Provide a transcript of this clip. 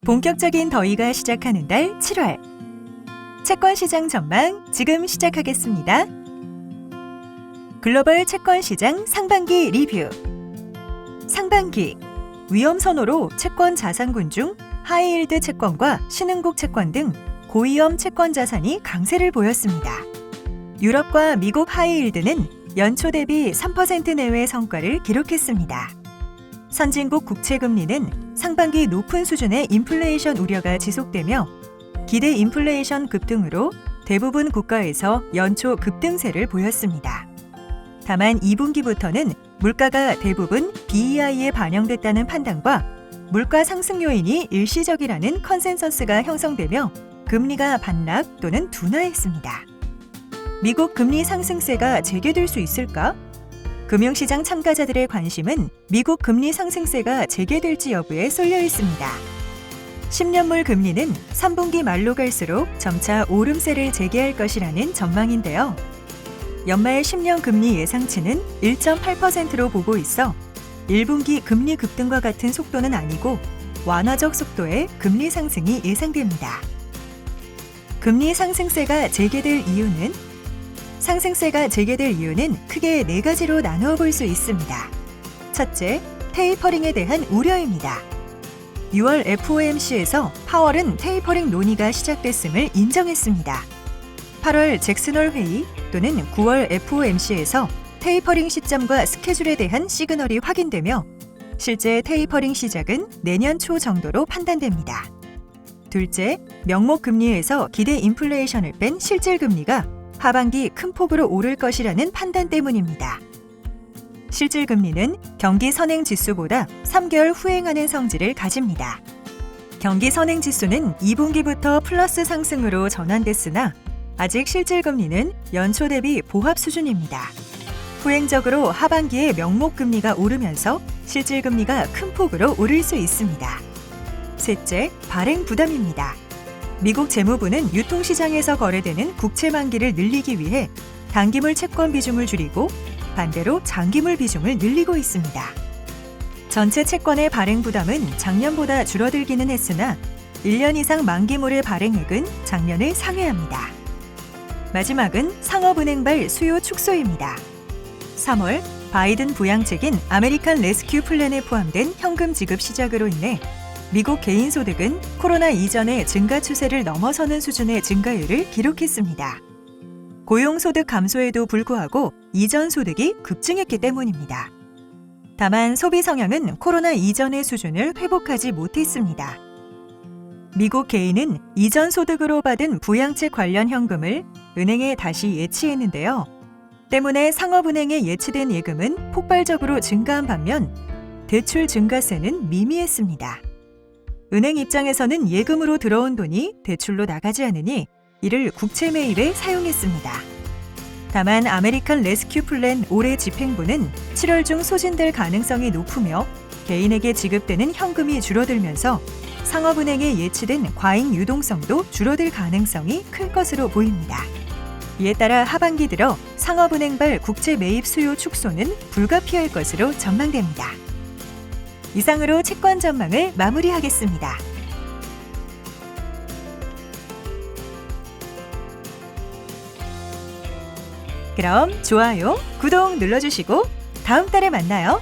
본격적인 더위가 시작하는 달 7월. 채권 시장 전망 지금 시작하겠습니다. 글로벌 채권 시장 상반기 리뷰. 상반기 위험 선호로 채권 자산군 중 하이힐드 채권과 신흥국 채권 등 고위험 채권 자산이 강세를 보였습니다. 유럽과 미국 하이힐드는 연초 대비 3% 내외의 성과를 기록했습니다. 선진국 국채금리는 상반기 높은 수준의 인플레이션 우려가 지속되며 기대 인플레이션 급등으로 대부분 국가에서 연초 급등세를 보였습니다. 다만 2분기부터는 물가가 대부분 BEI에 반영됐다는 판단과 물가 상승 요인이 일시적이라는 컨센서스가 형성되며 금리가 반락 또는 둔화했습니다. 미국 금리 상승세가 재개될 수 있을까? 금융시장 참가자들의 관심은 미국 금리 상승세가 재개될지 여부에 쏠려 있습니다. 10년물 금리는 3분기 말로 갈수록 점차 오름세를 재개할 것이라는 전망인데요. 연말 10년 금리 예상치는 1.8%로 보고 있어 1분기 금리 급등과 같은 속도는 아니고 완화적 속도의 금리 상승이 예상됩니다. 금리 상승세가 재개될 이유는 상승세가 재개될 이유는 크게 4가지로 나누어 볼 수 있습니다. 첫째, 테이퍼링에 대한 우려입니다. 6월 FOMC에서 파월은 테이퍼링 논의가 시작됐음을 인정했습니다. 8월 잭슨홀 회의 또는 9월 FOMC에서 테이퍼링 시점과 스케줄에 대한 시그널이 확인되며 실제 테이퍼링 시작은 내년 초 정도로 판단됩니다. 둘째, 명목 금리에서 기대 인플레이션을 뺀 실질 금리가 하반기 큰 폭으로 오를 것이라는 판단 때문입니다. 실질 금리는 경기 선행 지수보다 3개월 후행하는 성질을 가집니다. 경기 선행 지수는 2분기부터 플러스 상승으로 전환됐으나 아직 실질 금리는 연초 대비 보합 수준입니다. 후행적으로 하반기에 명목 금리가 오르면서 실질 금리가 큰 폭으로 오를 수 있습니다. 셋째, 발행 부담입니다. 미국 재무부는 유통시장에서 거래되는 국채 만기를 늘리기 위해 단기물 채권 비중을 줄이고 반대로 장기물 비중을 늘리고 있습니다. 전체 채권의 발행 부담은 작년보다 줄어들기는 했으나 1년 이상 만기물의 발행액은 작년을 상회합니다. 마지막은 상업은행발 수요 축소입니다. 3월 바이든 부양책인 아메리칸 레스큐 플랜에 포함된 현금 지급 시작으로 인해 미국 개인 소득은 코로나 이전의 증가 추세를 넘어서는 수준의 증가율을 기록했습니다. 고용 소득 감소에도 불구하고 이전 소득이 급증했기 때문입니다. 다만 소비 성향은 코로나 이전의 수준을 회복하지 못했습니다. 미국 개인은 이전 소득으로 받은 부양책 관련 현금을 은행에 다시 예치했는데요. 때문에 상업은행에 예치된 예금은 폭발적으로 증가한 반면 대출 증가세는 미미했습니다. 은행 입장에서는 예금으로 들어온 돈이 대출로 나가지 않으니 이를 국채 매입에 사용했습니다. 다만 아메리칸 레스큐 플랜 올해 집행부는 7월 중 소진될 가능성이 높으며 개인에게 지급되는 현금이 줄어들면서 상업은행에 예치된 과잉 유동성도 줄어들 가능성이 클 것으로 보입니다. 이에 따라 하반기 들어 상업은행발 국채 매입 수요 축소는 불가피할 것으로 전망됩니다. 이상으로 채권 전망을 마무리하겠습니다. 그럼 좋아요, 구독 눌러주시고 다음 달에 만나요.